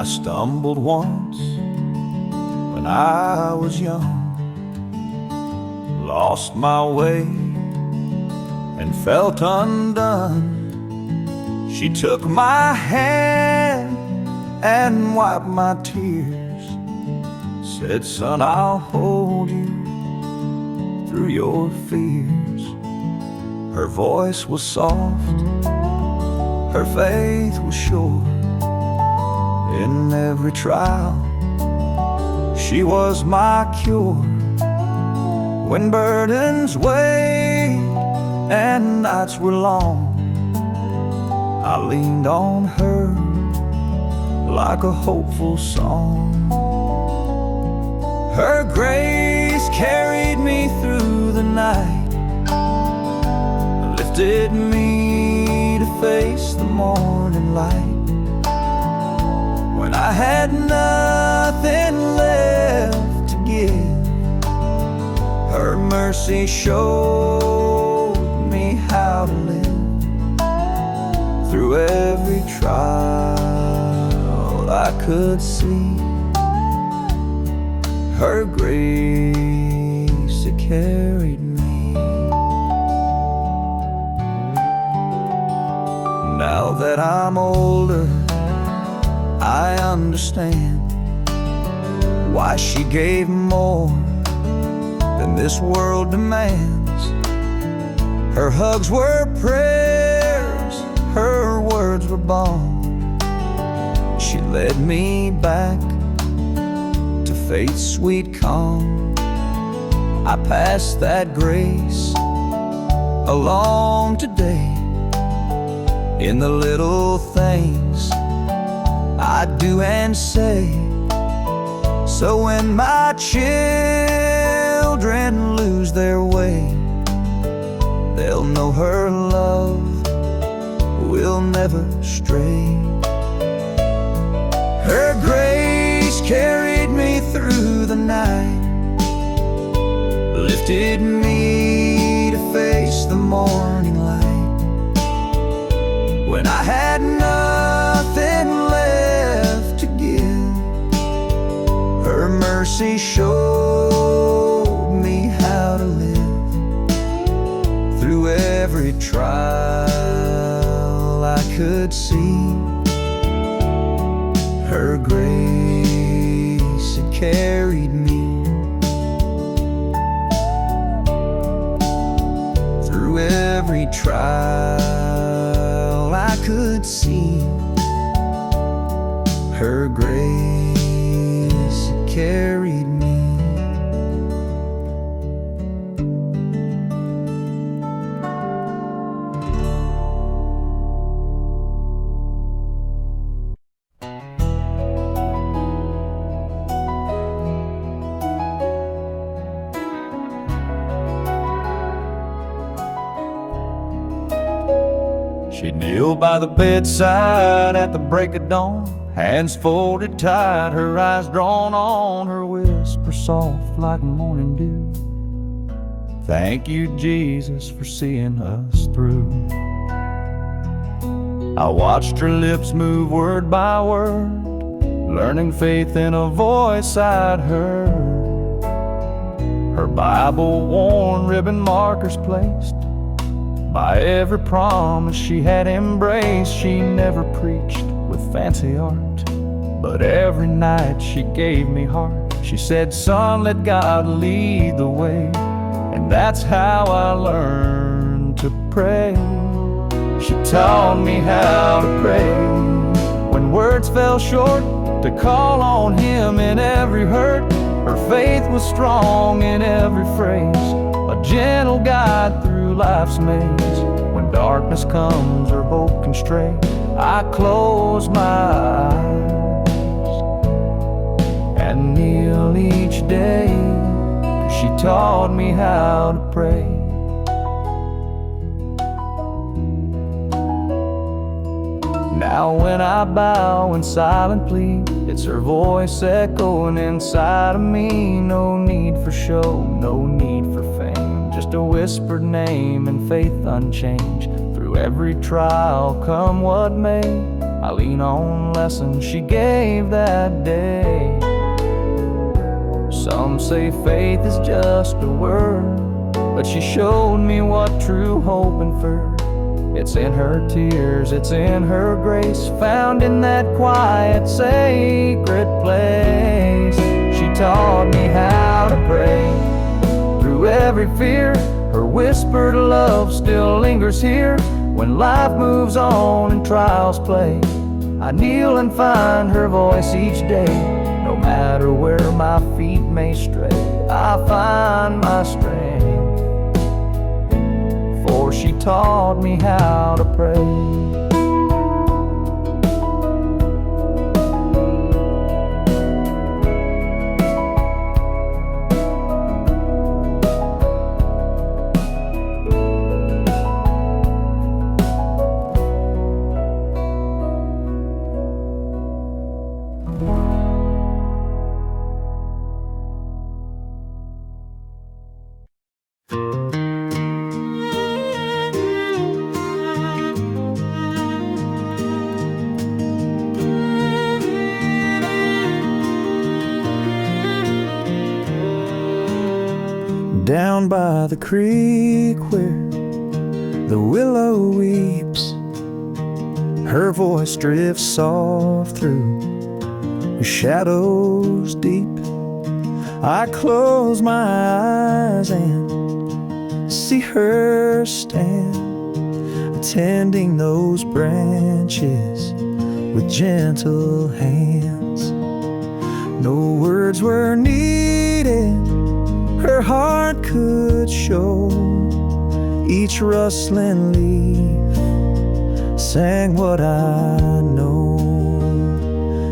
I stumbled once when I was young, lost my way and felt undone. She took my hand and wiped my tears, said, "Son, I'll hold you through your fears." Her voice was soft, her faith was sure. In every trial, she was my cure. When burdens weighed and nights were long, I leaned on her like a hopeful song. Her grace carried me through the night, lifted me to face the morning light. When I had nothing left to give, her mercy showed me how to live. Through every trial I could see her grace, it carried me. Now that I'm older, I understand why she gave more than this world demands. Her hugs were prayers, her words were balm. She led me back to faith's sweet calm. I pass that grace along today, in the little things I do and say. So when my children lose their way, they'll know her love will never stray. Her grace carried me through the night, lifted me to face the morning light. When I had nothing left to give, her mercy showed me how to live. Through every trial I could see her grace, it carried me. Through every trial I could see her grace, it carried me. She'd kneel by the bedside at the break of dawn, hands folded tight, her eyes drawn on, her whisper soft like morning dew. Thank you, Jesus, for seeing us through. I watched her lips move word by word, learning faith in a voice I'd heard. Her Bible-worn ribbon markers placed by every promise she had embraced. She never preached with fancy art, but every night she gave me heart. She said, "Son, let God lead the way." And that's how I learned to pray. She taught me how to pray when words fell short, to call on Him in every hurt. Her faith was strong in every phrase, a gentle guide through life's maze. When darkness comes or hope can stray, I close my eyes and kneel each day. She taught me how to pray. Now when I bow in silent plea, it's her voice echoing inside of me. No need for show, no need for fame, just a whispered name and faith unchanged. Through every trial, come what may, I lean on lessons she gave that day. Some say faith is just a word, but she showed me what true hope inferred. It's in her tears, it's in her grace, found in that quiet, sacred place. She taught me how to pray through every fear. Her whispered love still lingers here. When life moves on and trials play, I kneel and find her voice each day. No matter where my feet may stray, I find my strength, for she taught me how to pray. Down by the creek where the willow weeps, her voice drifts soft through the shadows deep. I close my eyes and see her stand, tending those branches with gentle hands. No words were needed, her heart could show. Each rustling leaf sang what I know.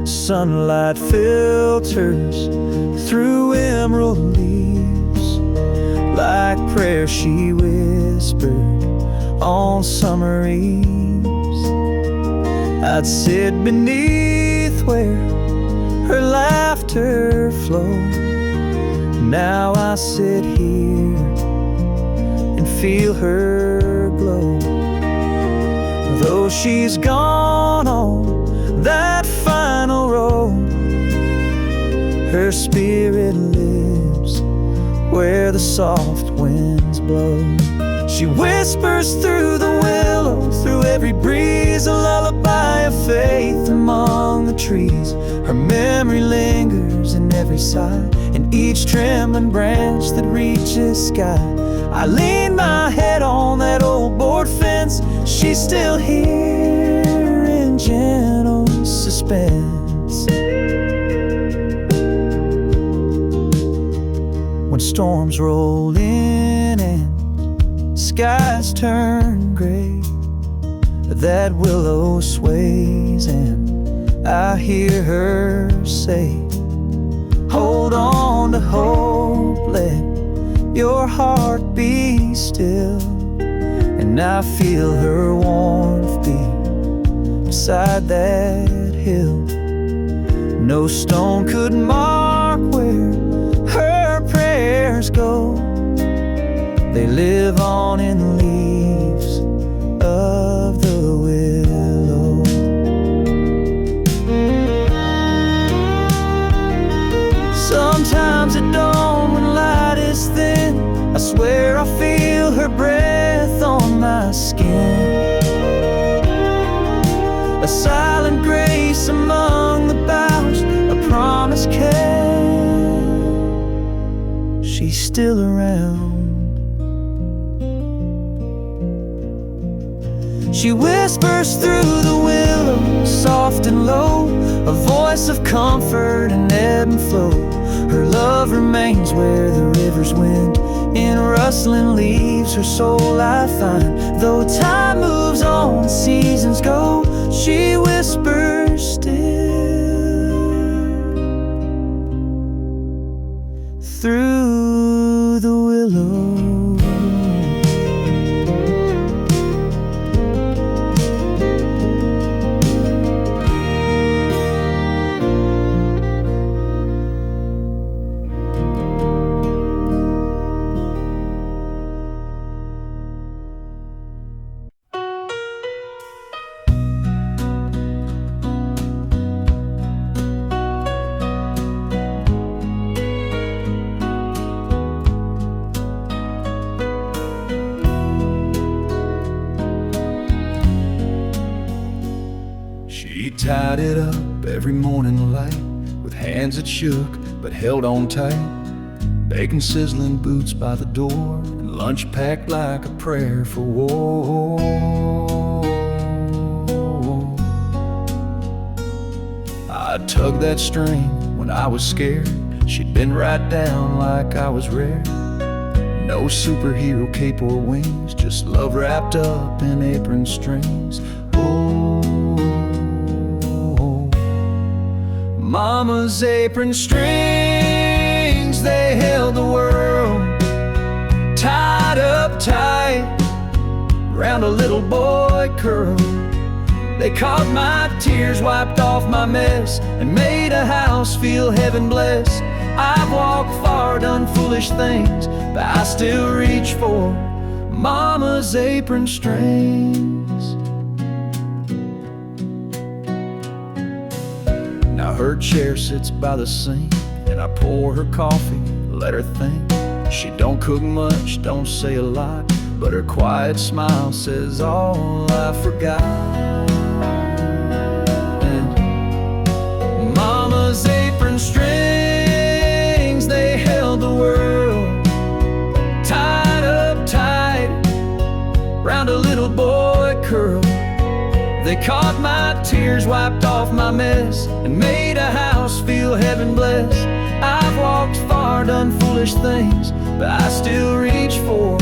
Sunlight filters through emerald leaves, like prayer she whispered on summer eves. I'd sit beneath where her laughter flowed. Now I sit here and feel her glow. Though she's gone on that final road, her spirit lives where the soft winds blow. She whispers through the willow, through every breeze, a lullaby of faith among the trees. Her memory lingers in every sigh, in each trembling branch that reaches sky. I lean my head on that old board fence. She's still here in gentle suspense. When storms roll in and skies turn gray, that willow sways and I hear her say, hold on to hope, let your heart be still. And I feel her warmth beat beside that hill. No stone could mark where her prayers go. They live on in leaves of the willow. Sometimes at dawn when light is thin, I swear I feel her breath on my skin. A silent grace among the boughs, a promise kept. She's still around. She whispers through the willow, soft and low, a voice of comfort and ebb and flow. Her love remains where the rivers wend, in rustling leaves her soul I find. Though time moves on, seasons go, she whispers still through the willow. tied it up every morning light, with hands that shook but held on tight. Bacon sizzling boots by the door, and lunch packed like a prayer for war. I tugged that string when I was scared. She'd been right down like I was rare. No superhero cape or wings, just love wrapped up in apron strings. Oh, Mama's apron strings, they held the world tied up tight round a little boy curl. They caught my tears, wiped off my mess, and made a house feel heaven blessed. I've walked far, done foolish things, but I still reach for Mama's apron strings. Now her chair sits by the sink, and I pour her coffee, let her think. She don't cook much, don't say a lot, but her quiet smile says all I forgot. And Mama's apron strings, they held the world tied up tight round a little boy curl. They caught my tears, wiped off my mess, and made a house feel heaven blessed. I've walked far, done foolish things, but I still reach for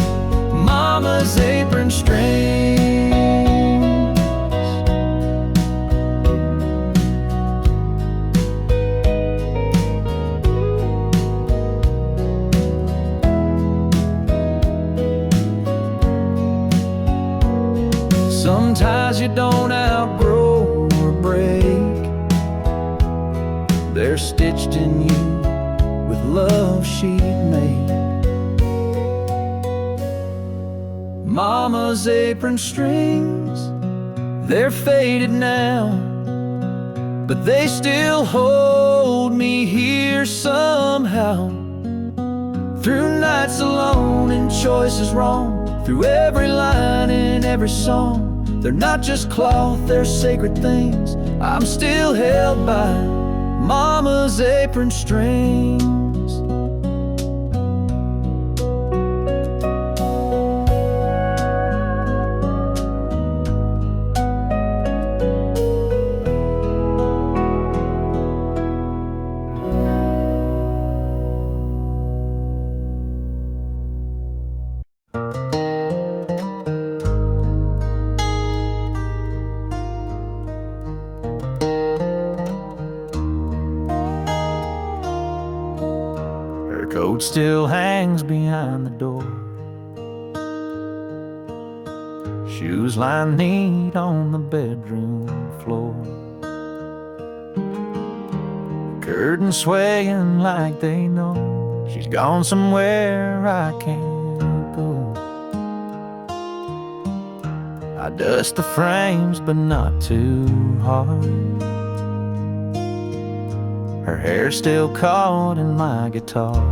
Mama's apron strings. Sometimes you don't outgrow or break, they're stitched in you with love she'd made. Mama's apron strings, they're faded now, but they still hold me here somehow. Through nights alone and choices wrong, through every line in every song. They're not just cloth, they're sacred things. I'm still held by Mama's apron strings. Coat still hangs behind the door, shoes lying neat on the bedroom floor, curtains swaying like they know she's gone somewhere I can't go. I dust the frames, but not too hard. Her hair's still caught in my guitar.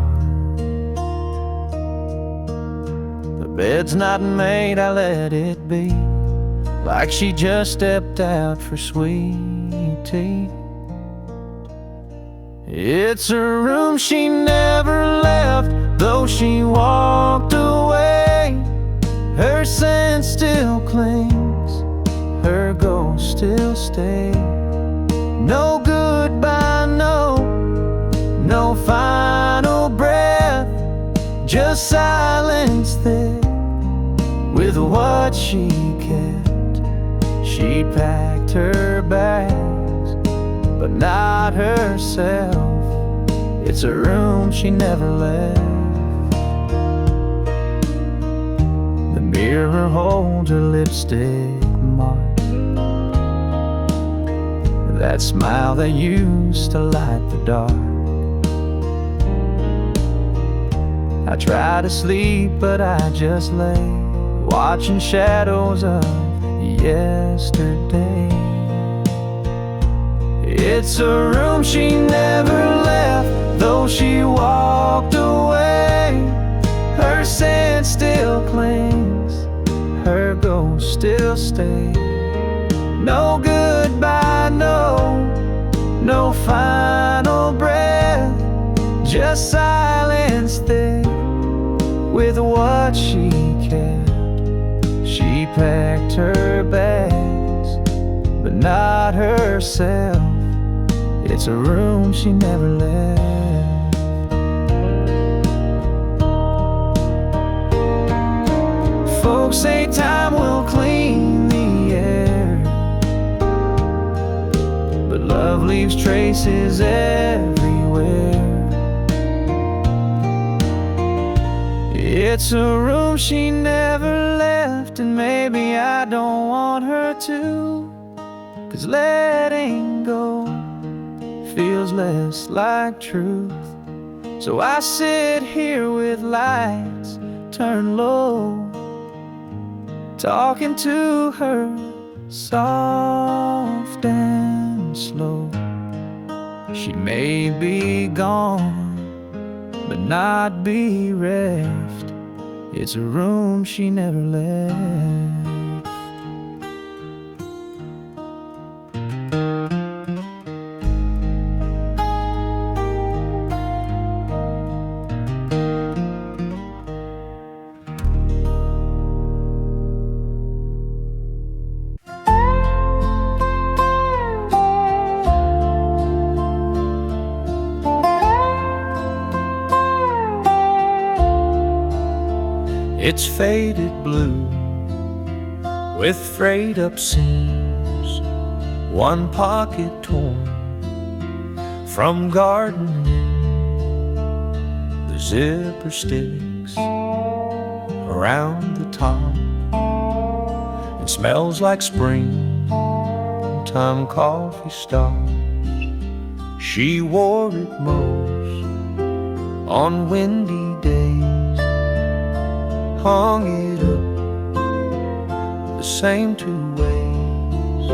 The bed's not made, I let it be, like she just stepped out for sweet tea. It's a room she never left, though she walked away. Her scent still clings, her ghost still stays. No goodbye, no final breath, just silence there with what she kept. She packed her bags, but not herself. It's a room she never left. The mirror holds her lipstick mark, that smile that used to light the dark. I try to sleep, but I just lay, watching shadows of yesterday. It's a room she never left, though she walked away. Her scent still clings, her ghost still stays. No goodbye, no what she kept. She packed her bags, but not herself. It's a room she never left. Folks say time will clean the air, but love leaves traces everywhere. It's a room she never left, and maybe I don't want her to, 'cause letting go feels less like truth. So I sit here with lights turned low, talking to her soft and slow. She may be gone, but not bereft. It's a room she never left. It's faded blue with frayed up seams, one pocket torn from gardening. The zipper sticks around the top. It smells like springtime coffee stars. She wore it most on windy days, hung it up the same two ways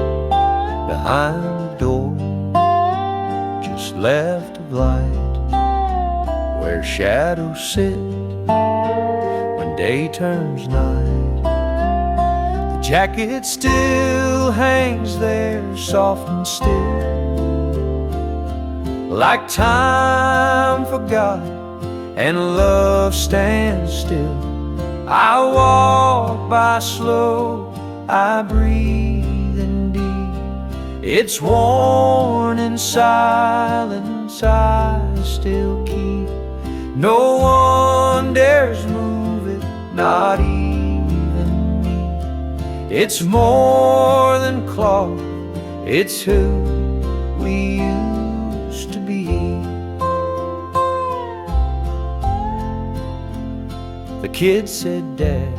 behind the door, just left of light where shadows sit when day turns night. The jacket still hangs there soft and still, like time forgot and love stands still. I walk by slow, I breathe in deep. It's worn in silence, I still keep. No one dares move it, not even me. It's more than cloth, it's who we used to be. The kid said, "Dad,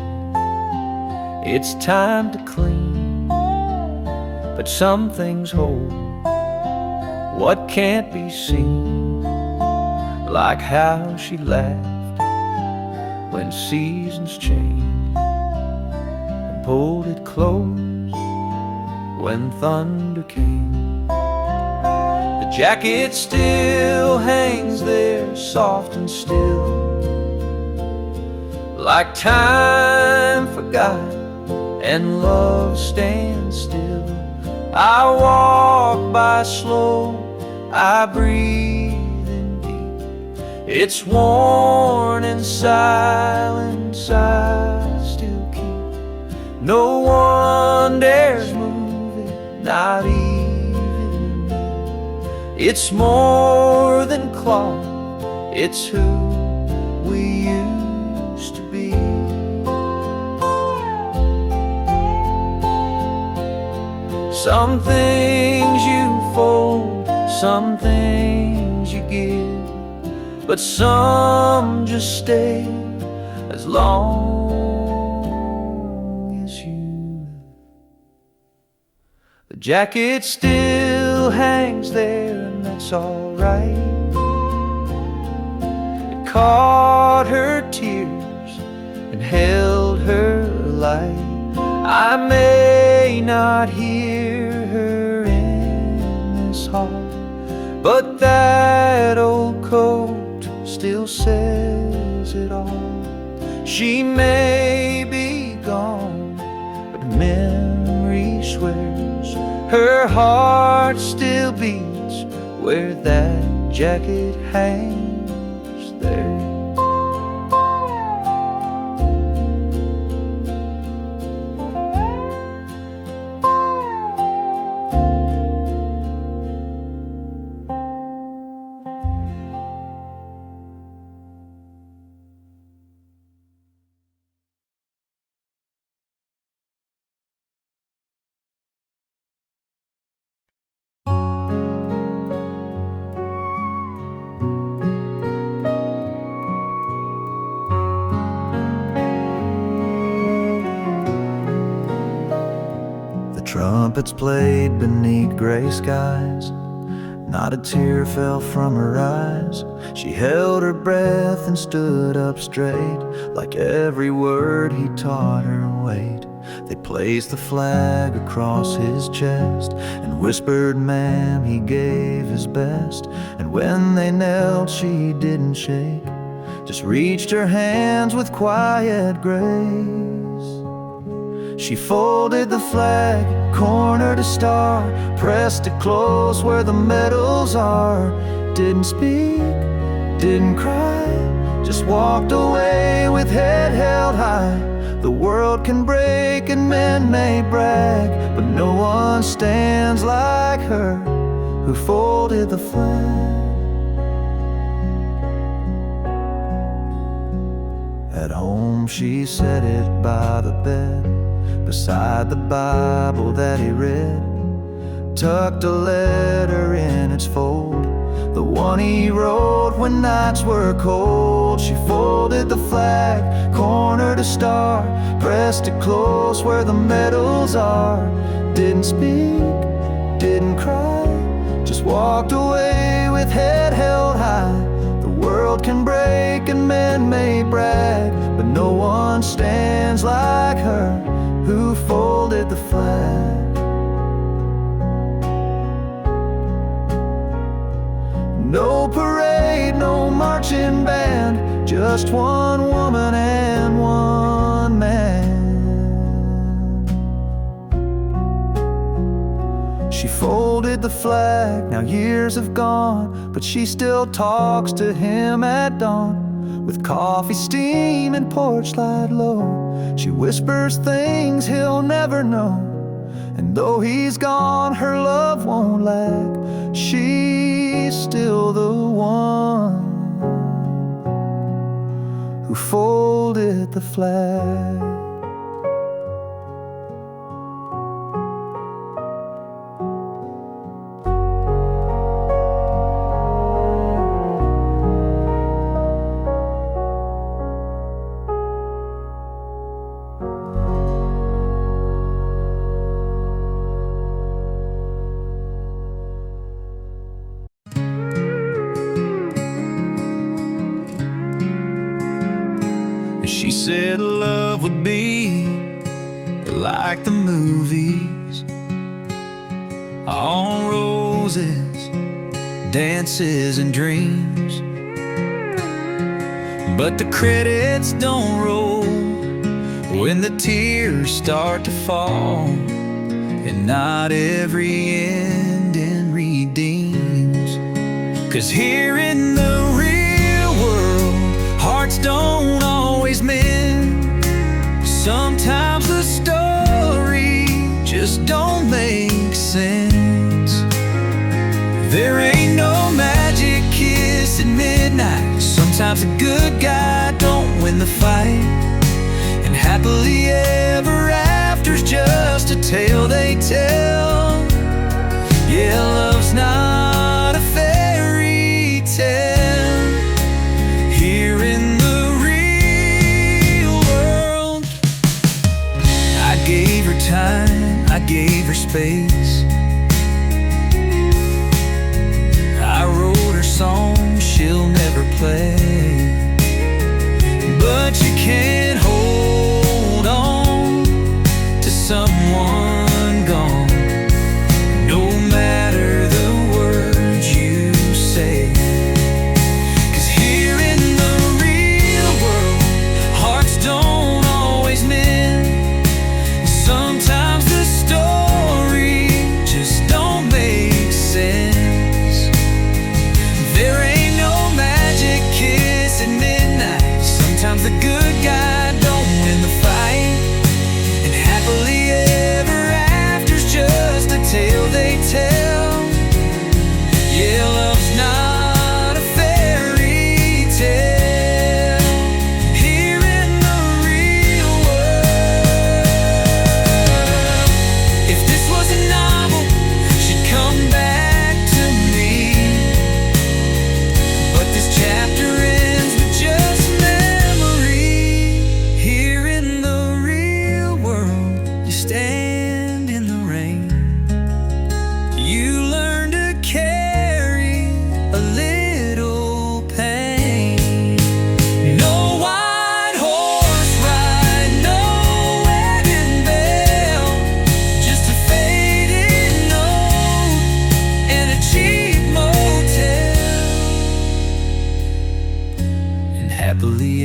it's time to clean." But some things hold what can't be seen, like how she laughed when seasons changed, and pulled it close when thunder came. The jacket still hangs there soft and still, like time forgot and love stands still. I walk by slow, I breathe in deep. It's worn in silence, I still keep. No one dares move it, not even me. It's more than cloth, it's who we used to be. Some things you fold, some things you give, but some just stay as long as you. The jacket still hangs there, and that's alright. It caught her tears and held her light. I may not hear her in this hall, but that old coat still says it all. She may be gone, but memory swears her heart still beats where that jacket hangs there. trumpets played beneath gray skies. Not a tear fell from her eyes. She held her breath and stood up straight. Like every word he taught her weighed. They placed the flag across his chest and whispered, "Ma'am," he gave his best. And when they knelt, she didn't shake, just reached her hands with quiet grace. She folded the flag, corner to star, pressed it close where the medals are. Didn't speak, didn't cry, just walked away with head held high. The world can break and men may brag, but no one stands like her who folded the flag. At home she set it by the bed, beside the Bible that he read. Tucked a letter in its fold, the one he wrote when nights were cold. She folded the flag, corner to star, pressed it close where the medals are. Didn't speak, didn't cry, just walked away with head held high. The world can break and men may brag, but no one stands like her who folded the flag. No parade, no marching band, just one woman and one man. She folded the flag, now years have gone, but she still talks to him at dawn. With coffee steam and porch light low, she whispers things he'll never know. And though he's gone, her love won't lack. She's still the one who folded the flag. She said love would be like the movies, all roses, dances and dreams. But the credits don't roll when the tears start to fall, and not every ending redeems. 'Cause here in the real world, hearts don't always mend. Sometimes the story just don't make sense. There ain't no magic kiss at midnight. Sometimes a good guy don't win the fight, and happily ever after's just a tale they tell. Yeah, love's not a fairy tale. Here in the real world, I gave her time, I gave her space. I wrote her songs she'll never play. But you can't hold on to someone gone, no matter the word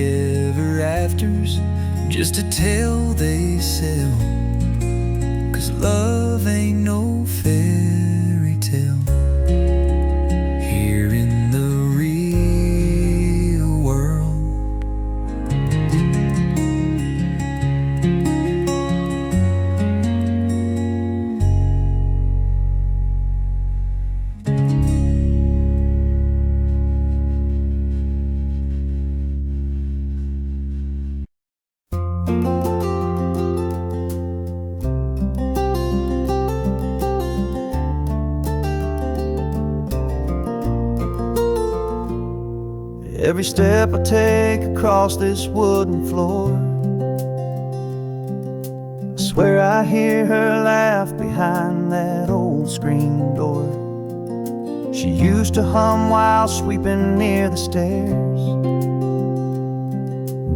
ever afters, just a tale they sell. 'Cause love ain't no fairy tale here in the real world. Every step I take across this wooden floor, I swear I hear her laugh behind that old screen door. She used to hum while sweeping near the stairs.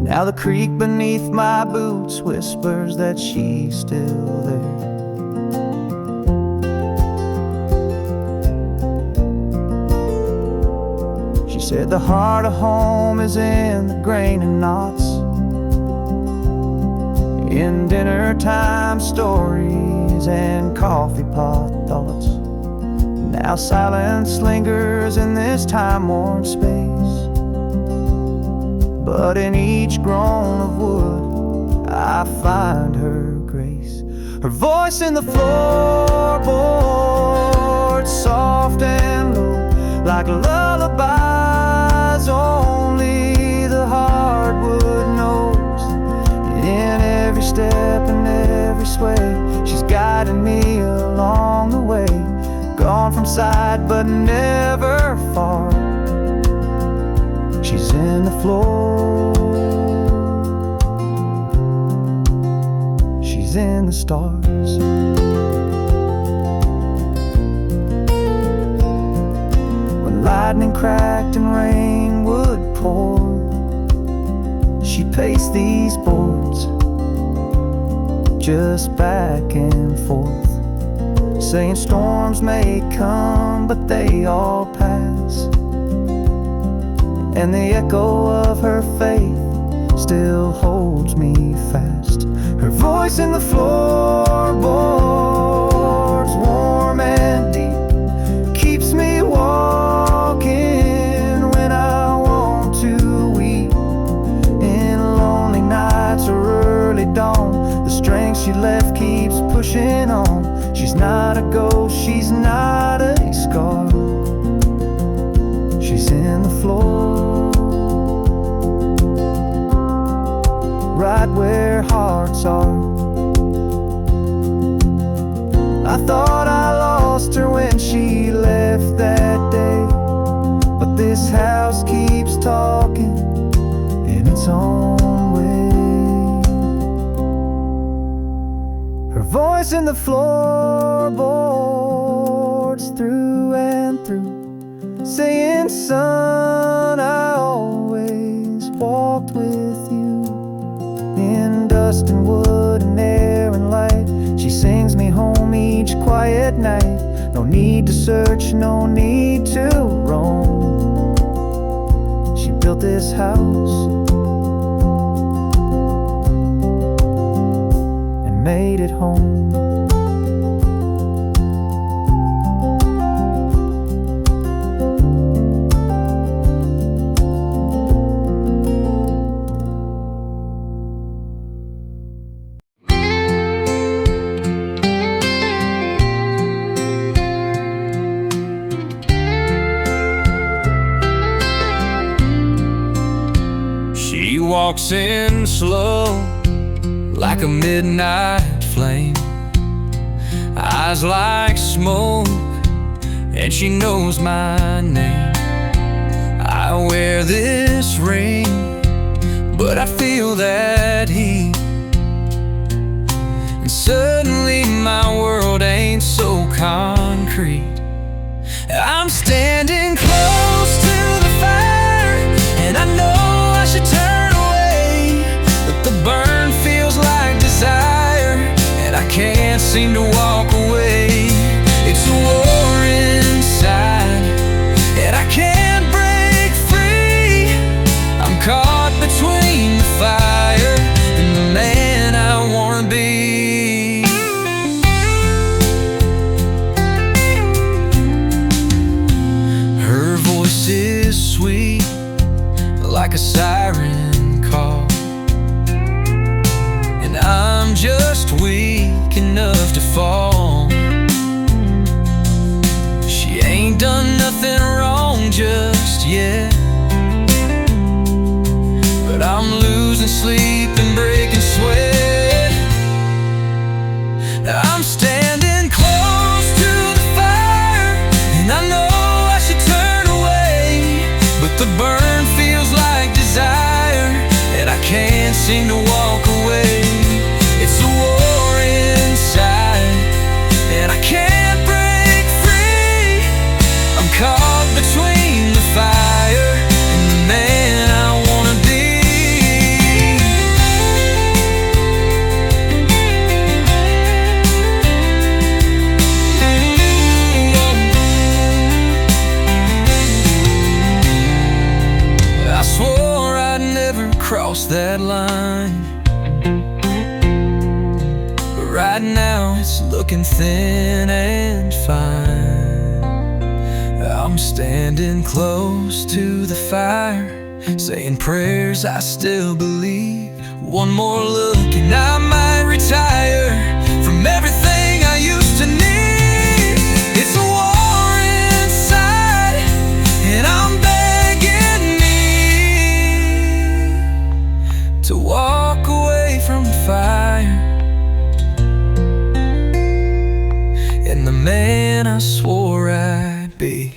Now the creak beneath my boots whispers that she's still there. Said the heart of home is in the grain and knots, in dinner time stories and coffee pot thoughts. Now silence lingers in this time-worn space, but in each groan of wood I find her grace. Her voice in the floorboard, soft and low, like a lullaby only the hardwood knows. And in every step and every sway, she's guiding me along the way. Gone from sight but never far. She's in the floor, she's in the stars. When lightning cracked and rain would pour, she paced these boards just back and forth, saying storms may come but they all pass. And the echo of her faith still holds me fast. Her voice in the floorboards, warm and deep, keeps me walking when I want to weep. In lonely nights or early dawn, the strength she left keeps pushing on. She's not a ghost, she's not a scar. She's in the floor, right where hearts are. I thought I lost her when she left that day, but this house keeps talking in its own way. Her voice in the floorboards through and through, saying, son, I always walked with you. In dust and wood and air and light, she sings me home each quiet night. No need to search, no need to roam. She built this house and made it home. She walks in slow like a midnight flame, eyes like smoke, and she knows my name. I wear this ring, but I feel that heat, and suddenly my world ain't so concrete. I'm standing close to the fire, and I know I should turn away, but the burn feels like desire, and I can't seem to walk away. It's a war inside, and I can't break free. I'm caught between seem to walk away. It's a war inside, and I can't break free. I'm caught between the fire and the man I wanna be. I swore I'd never cross that line, but right now it's looking thin and fine. I'm standing close to the fire, saying prayers I still believe. One more look and I might retire from everything I used to need. It's a war inside, and I'm begging me to walk away from the fire and the man I swore I'd be.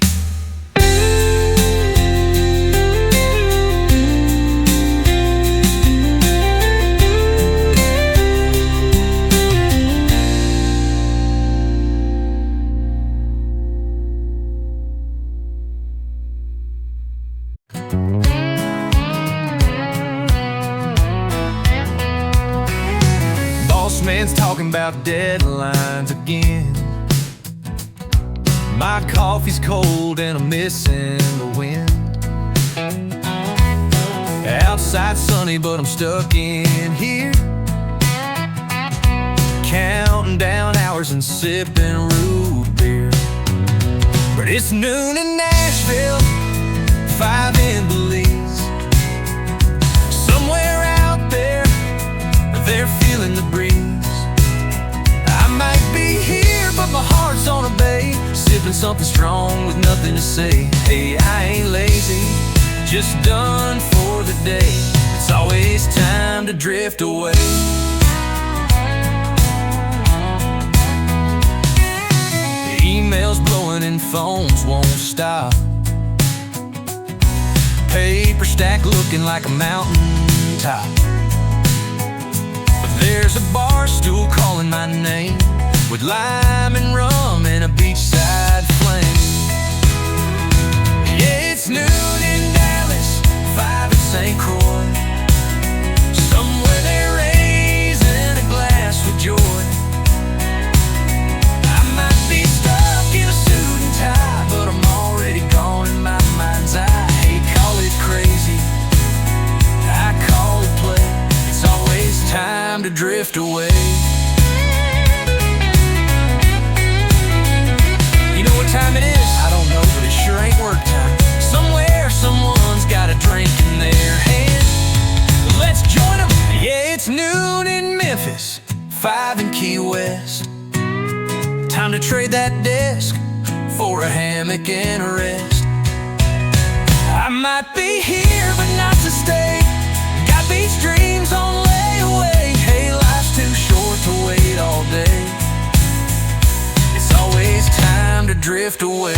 Boss man's talking about deadlines again. My coffee's cold and I'm missing the wind. Outside sunny, but I'm stuck in here, counting down hours and sipping root beer. But it's noon in Nashville, 5 in Belize. Somewhere out there, they're feeling the breeze. I might be here, but my heart's on a bay, sipping something strong with nothing to say. Hey, I ain't lazy, just done for the day. It's always time to drift away. The emails blowing and phones won't stop. Paper stack looking like a mountain top. But there's a bar stool calling my name, with lime and rum and a beachside flame. Yeah, it's noon in Dallas, 5 in St. Croix. Somewhere they're raising a glass with joy. I might be stuck in a suit and tie, but I'm already gone in my mind's eye. Hey, call it crazy, I call it play. It's always time to drift away. You know what time it is? I don't know, but it sure ain't work time. Somewhere, someone's got a drink in their hand. Let's join them. Yeah, it's noon in Memphis, 5 in Key West. Time to trade that desk for a hammock and a rest. I might be here, but not to stay. Got beach dreams on layaway. Hey, life's too short to wait all day. It's always time to drift away.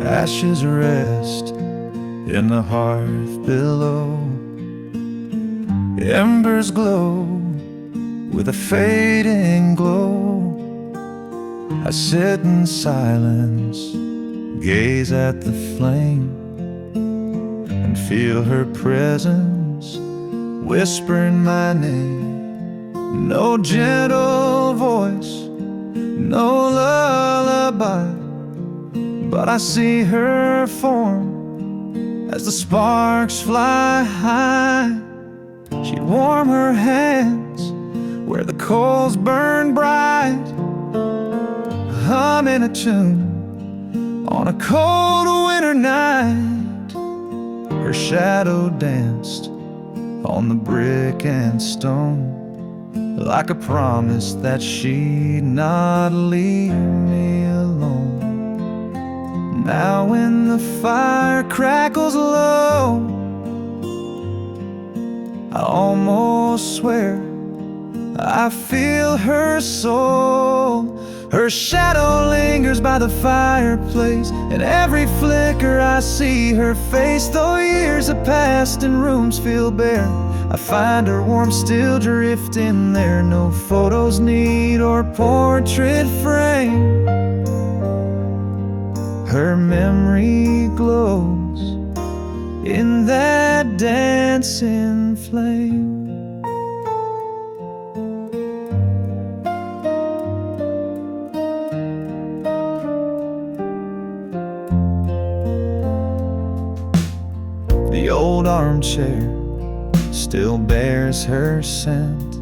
Ashes rest in the hearth below. Embers glow with a fading glow. I sit in silence, gaze at the flame, and feel her presence whispering my name. No gentle voice, no lullaby, but I see her form as the sparks fly high. She'd warm her hands where the coals burn bright, humming a tune on a cold winter night. Her shadow danced on the brick and stone, like a promise that she'd not leave me alone. Now when the fire crackles low, I almost swear I feel her soul. Her shadow lingers by the fireplace, and every flicker I see her face. Though years have passed and rooms feel bare, I find her warmth still drifting there. No photos need or portrait frame, her memory glows in that dancing flame. The old armchair still bears her scent,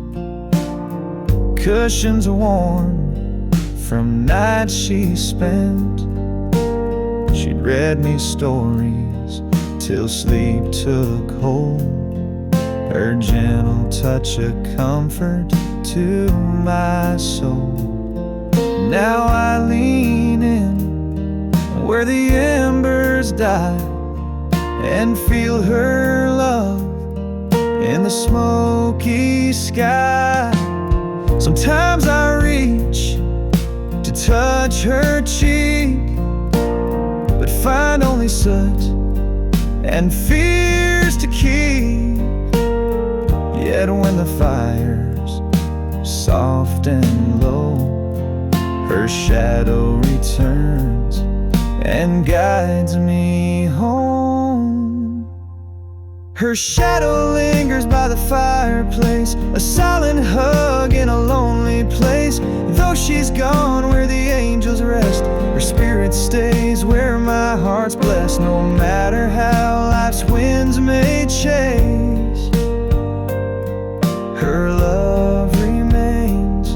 cushions worn from nights she spent. She'd read me stories till sleep took hold, her gentle touch a comfort to my soul. Now I lean in where the embers die and feel her love in the smoky sky. Sometimes I reach to touch her cheek, but find only soot and fears to keep. Yet when the fire's soft and low, her shadow returns and guides me home. Her shadow lingers by the fireplace, a silent hug in a lonely place. Though she's gone where the angels rest, her spirit stays where my heart's blessed. No matter how life's winds may chase, her love remains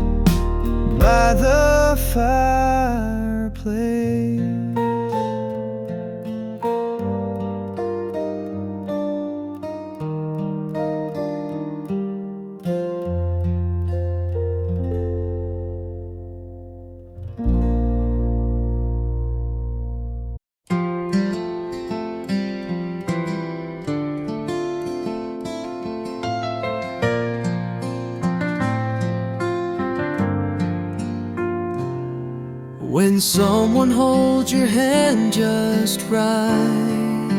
by the fireplace. When someone holds your hand just right,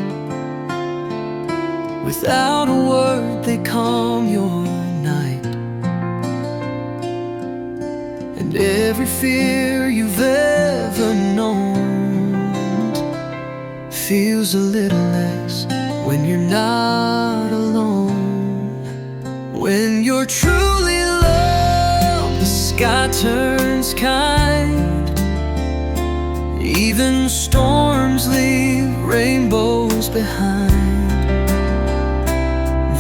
without a word they calm your night, and every fear you've ever known feels a little less when you're not alone. When you're truly loved, the sky turns kind. Even storms leave rainbows behind.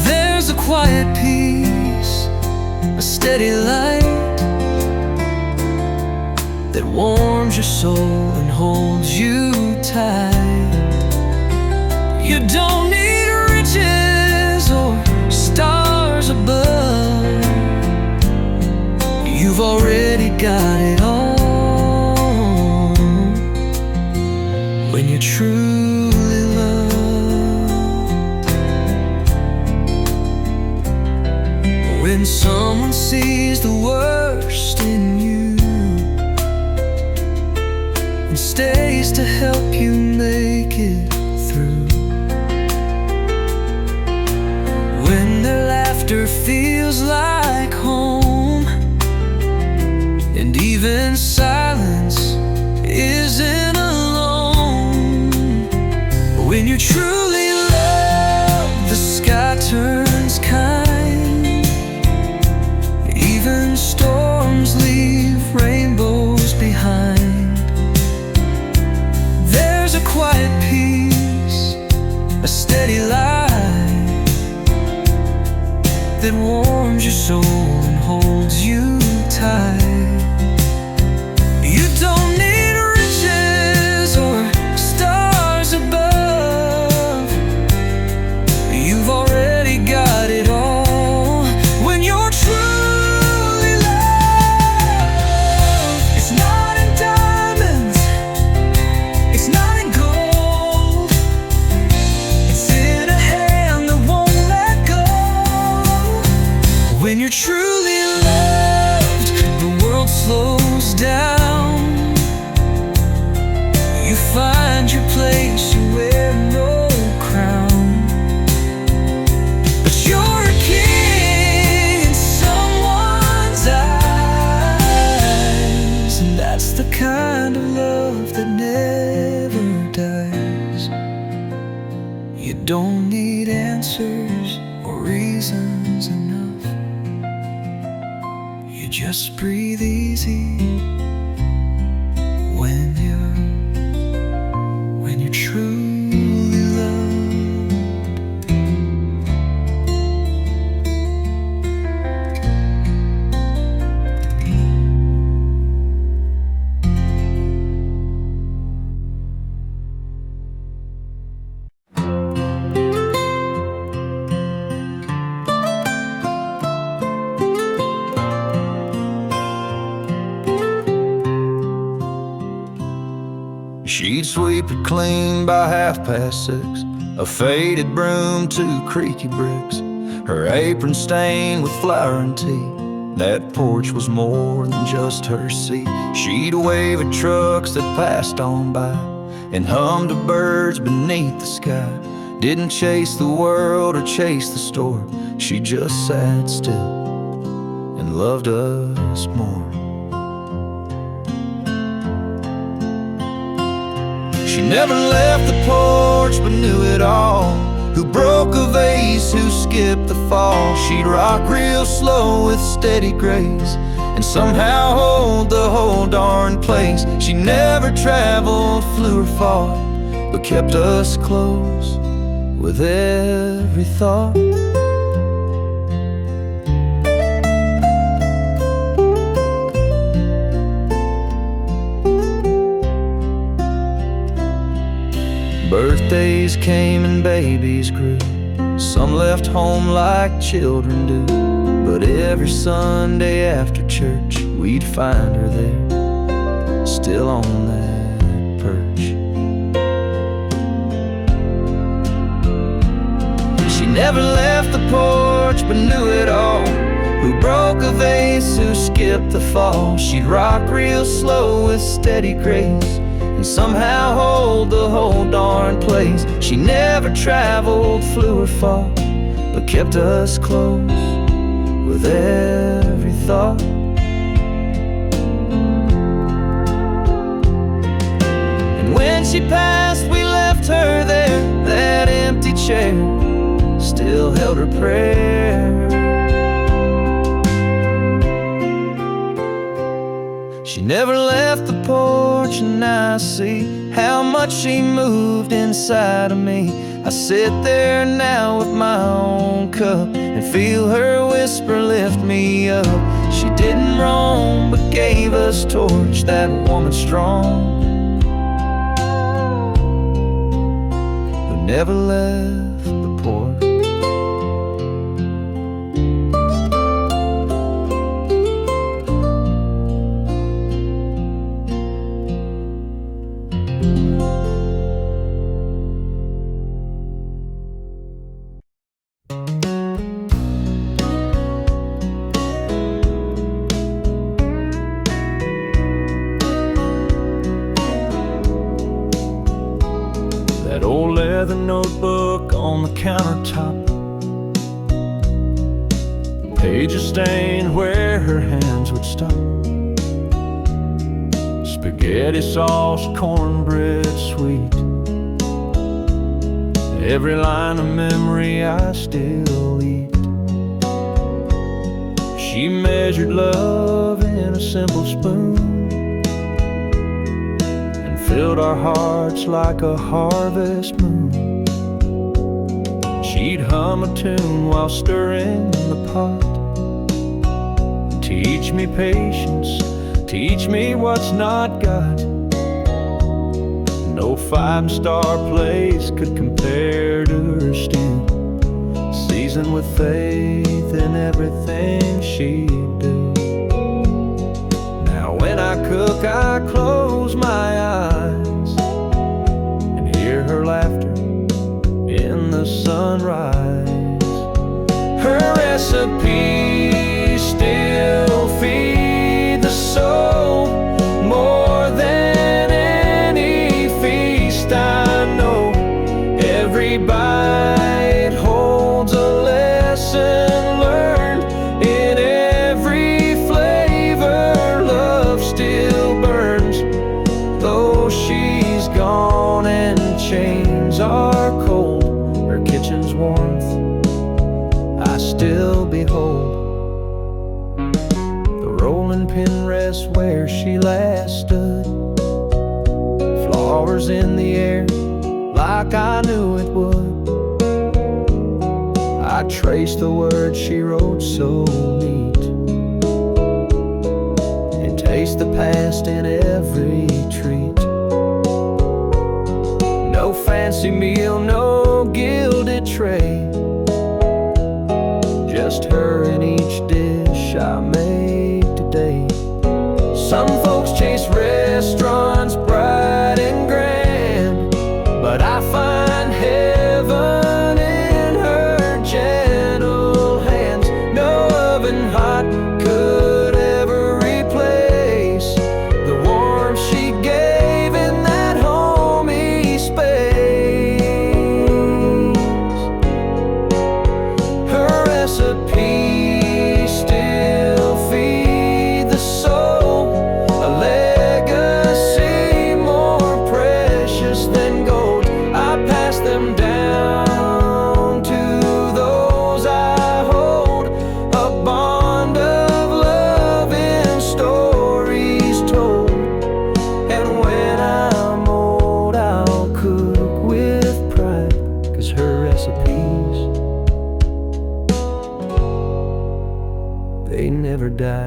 There's a quiet peace, a steady light that warms your soul and holds you tight. You don't need riches or stars above, you've already got it all. When you're truly loved, when someone sees the worst in you and stays to help you make it through, when their laughter feels like home, and even silence isn't alone. When you're truly loved, the sky turns kind. Even storms leave rainbows behind. There quiet peace, a steady light that warms your soul and holds you tight. You don't need riches or stars above. You've already got it all when you're truly loved. It's not in diamonds, it's not in gold, it's in a hand that won't let go. When you're truly loved, the world slows down. You find your place, you wear no crown, but you're a king in someone's eyes. And that's the kind of love that never dies. You don't need answers or reasons enough. You just breathe easy when you're truly loved. She'd sweep it clean by 6:30, a faded broom, 2 creaky bricks, her apron stained with flour and tea. That porch was more than just her seat. She'd wave at trucks that passed on by and hum to birds beneath the sky. Didn't chase the world or chase the storm. She just sat still and loved us more. She never left the porch but knew it all. Who broke a vase, who skipped the fall. She'd rock real slow with steady grace and somehow hold the whole darn place. She never traveled, flew or fought, but kept us close with every thought. Birthdays came and babies grew. Some left home like children do. But every Sunday after church, we'd find her there, still on that perch. She never left the porch but knew it all. Who broke a vase, who skipped the fall. She'd rock real slow with steady grace and somehow hold the whole darn place. She never traveled, flew or fought, but kept us close with every thought. And when she passed, we left her there. That empty chair still held her prayer. She never left the porch, and I see how much she moved inside of me. I sit there now with my own cup and feel her whisper lift me up. She didn't roam but gave us torch, that woman strong who never left the porch. That old leather notebook on the countertop, pages stained where her hands would stop. Spaghetti sauce, cornbread sweet, every line of memory I still eat. She measured love in a simple spoon and filled our hearts like a harvest moon. She'd hum a tune while stirring the pot. Teach me patience, teach me what's not got. No five-star place could compare to her stew, seasoned with faith in everything she'd do. Now when I cook, I close my eyes and hear her laughter in the sunrise. Her recipes still feed the soul more than any feast I know. Every bite holds a lesson learned. In every flavor, love still burns. Though she's gone and chains are cold, her kitchen's warmth I still behold. The rolling pin rests where she last stood, flowers in the air like I knew it would. I traced the words she wrote so neat, and taste the past in every treat. No fancy meal, no gilded tray, just her in each dish I made today. Some folks chase restaurants bright and grand, but I find heaven in her gentle hands. No oven hot could ever replace the warmth she gave in that homey space. Her recipes still feed the soul, a legacy more precious than gold. I pass them down to those I hold, a bond of love in stories told. And when I'm old, I'll cook with pride, 'cause her recipes, they never die.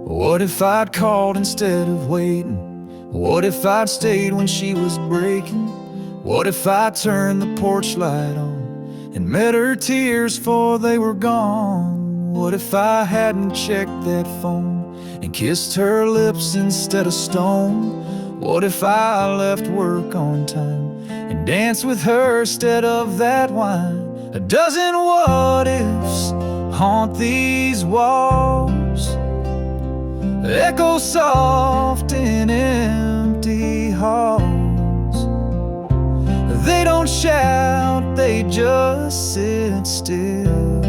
What if I'd called instead of waiting? What if I'd stayed when she was breaking? What if I turned the porch light on and met her tears before they were gone? What if I hadn't checked that phone and kissed her lips instead of stone? What if I left work on time and danced with her instead of that wine? A dozen what ifs haunt these walls, echo soft in empty halls. They don't shout, they just sit still,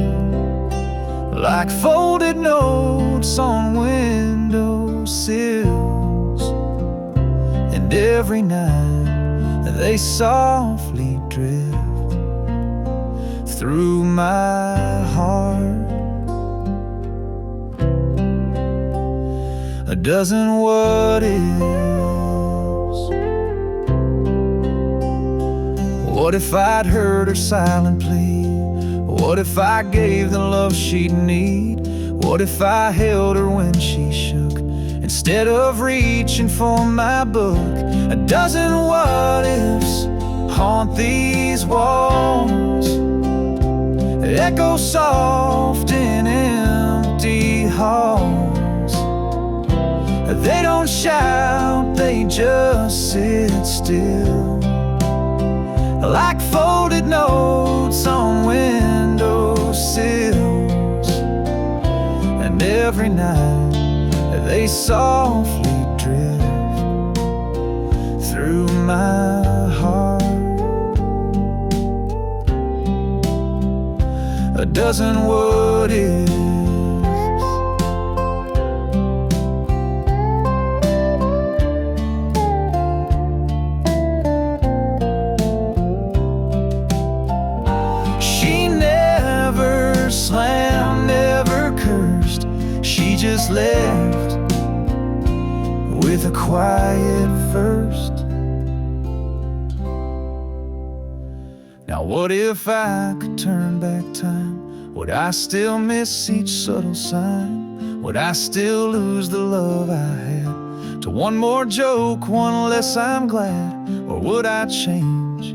like folded notes on windowsills. And every night they softly drift through my heart. A dozen what ifs. What if I'd heard her silent plea? What if I gave the love she'd need? What if I held her when she shook instead of reaching for my book? A dozen what ifs haunt these walls, echo soft in empty halls. They don't shout, they just sit still, like folded notes on windowsills. And every night they softly drift through my heart. a dozen what ifs. She never slammed, never cursed. She just left with a quiet first. Now what if I could turn back time? Would I still miss each subtle sign? Would I still lose the love I had to one more joke, one less I'm glad? Or would I change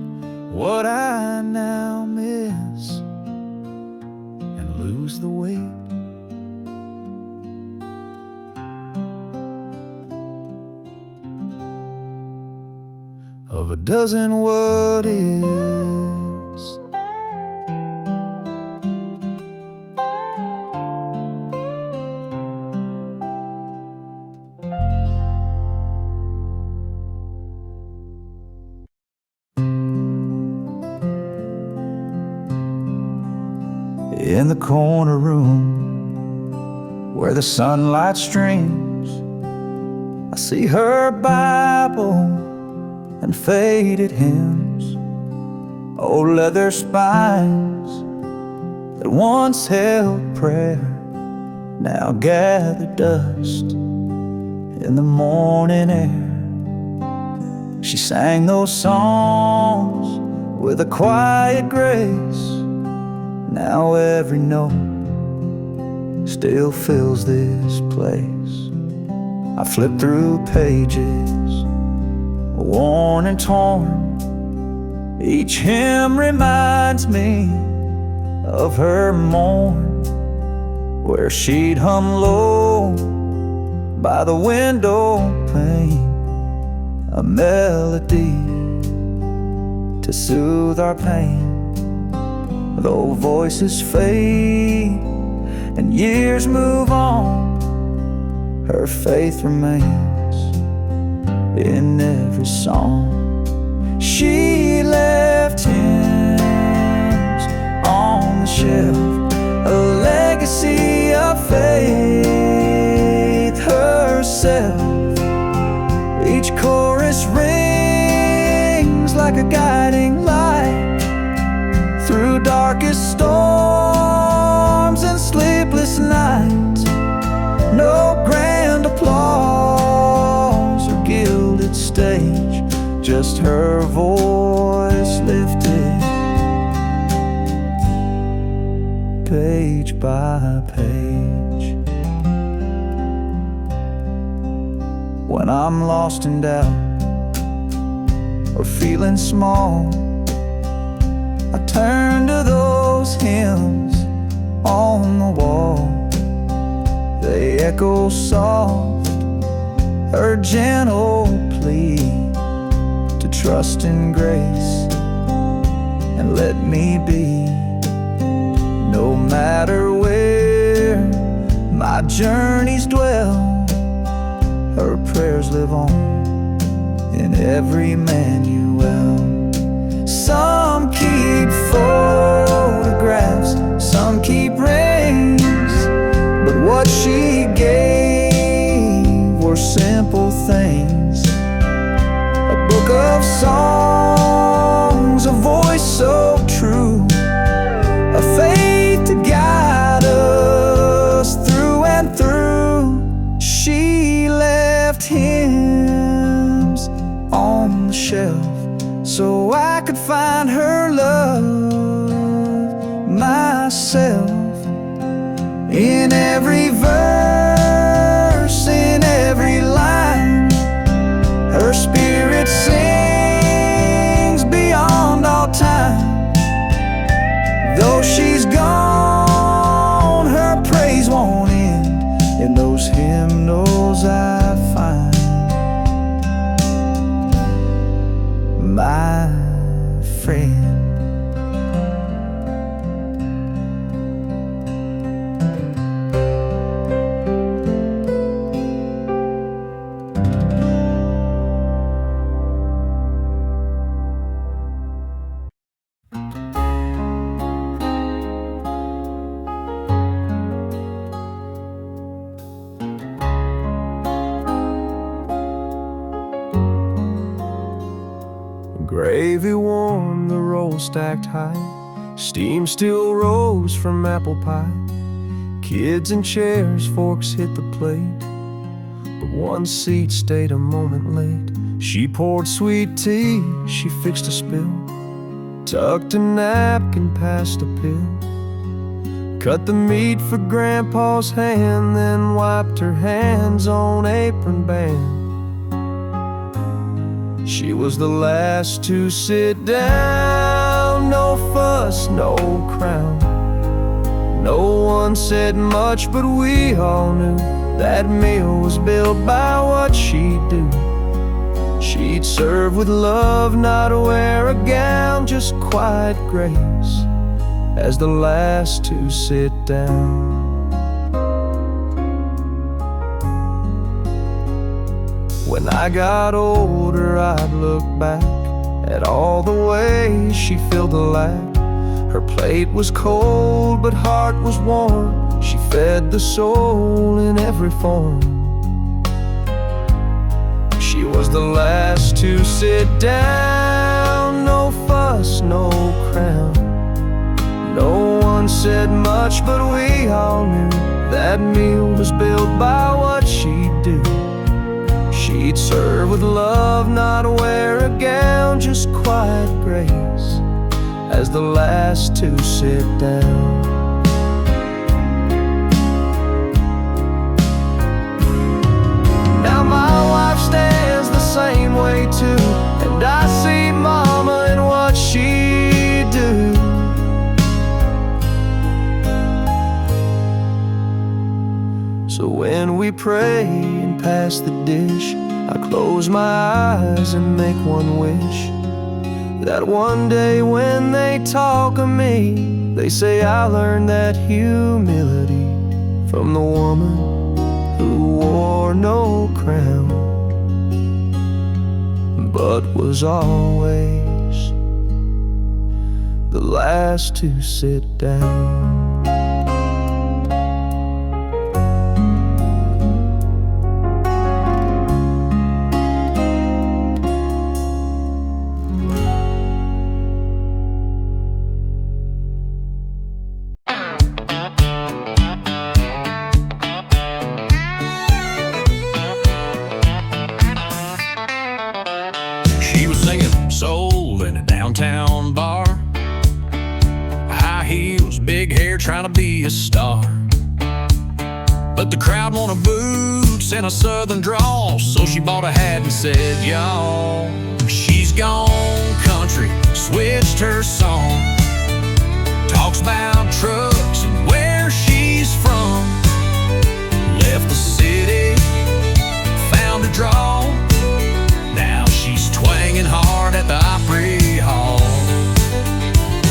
what I now miss and lose the weight of a dozen what ifs? In the corner room where the sunlight streams, I see her Bible and faded hymns, old leather spines that once held prayer, now gather dust in the morning air. She sang those songs with a quiet grace. Now every note still fills this place. I flip through pages, worn and torn. Each hymn reminds me of her morn, where she'd hum low by the window pane, a melody to soothe our pain. Though voices fade and years move on, her faith remains in every song. She left hymns on the shelf, a legacy of faith herself. Each chorus rings like a guiding light through darkest storms and sleepless nights. No grand applause or gilded stage, just her voice lifted page by page. When I'm lost in doubt or feeling small, I turn to those hymns on the wall. They echo soft, her gentle plea to trust in grace and let me be. No matter where my journeys dwell, her prayers live on in every Manuel. Some keep photographs, some keep rings, but what she gave were simple things. A book of songs, a voice so true, a faith to guide us through and through. She left hymns on the shelf so I could find her love myself. In every verse, in every line, her spirit sings beyond all time. Though she's gone, her praise won't end in those hymnals I find. My friend. casserole stacked high. Steam still rose from apple pie. Kids in chairs, forks hit the plate, but one seat stayed a moment late. She poured sweet tea, she fixed a spill, tucked a napkin past a pill, cut the meat for Grandpa's hand, then wiped her hands on apron band. She was the last to sit down, no fuss, no crown. No one said much, but we all knew that meal was built by what she'd do. She'd serve with love, not wear a gown, just quiet grace as the last to sit down. When I got older, I'd look back at all the ways she filled the lap. Her plate was cold, but heart was warm. She fed the soul in every form. She was the last to sit down, no fuss, no crown. No one said much, but we all knew that meal was built by what she'd do. She'd serve with love, not wear a gown, just quiet grace as the last to sit down. Now my wife stands the same way too, and I see Mama in what she do. So when we pray and pass the dish, I close my eyes and make one wish, that one day when they talk of me, they say I learned that humility from the woman who wore no crown, but was always the last to sit down. She was singing soul in a downtown bar, high heels, big hair, trying to be a star. But the crowd wanted boots and a southern drawl, so she bought a hat and said, y'all. She's gone country, switched her song, talks about trucks and where she's from. Left the city, found a draw, now she's twanging hard at the Opry Hall.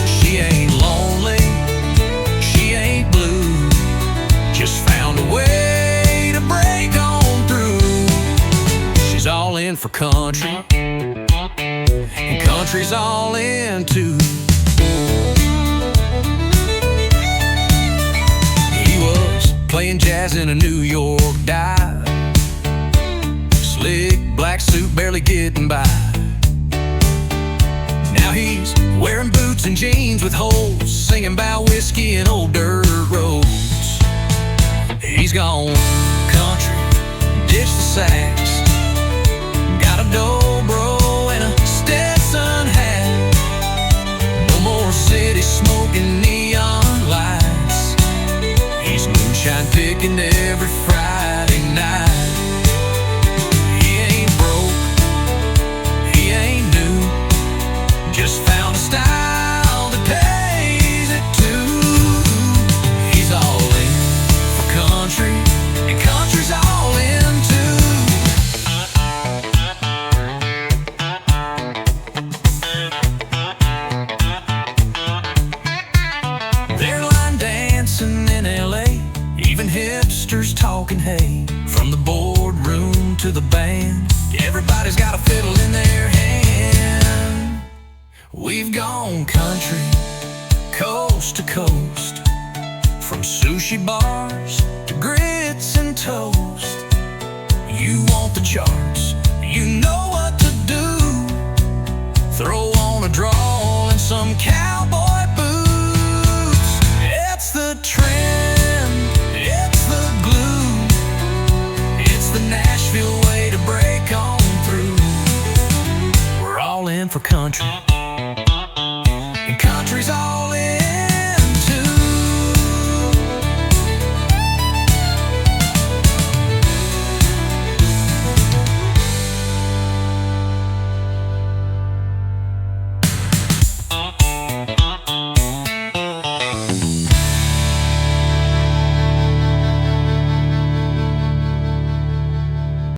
She ain't lonely, she ain't blue, just found a way to break on through. She's all in for country, and country's all in too. He was playing jazz in a New York dive, slick black suit, barely getting by. Now he's wearing boots and jeans with holes, singing about whiskey and old dirt roads. He's gone country, ditched the sax, got a dobro and a Stetson hat. No more city smoking neon lights, he's moonshine picking every Friday night. Just found a style that pays it too. He's all in for country, and country's all in too. They're line dancing in LA, even hipsters talking hay. From the boardroom to the band, everybody's got a fiddle in their hand. We've gone country, coast to coast, from sushi bars to grits and toast. You want the charts, you know what to do. Throw on a drawl and some country.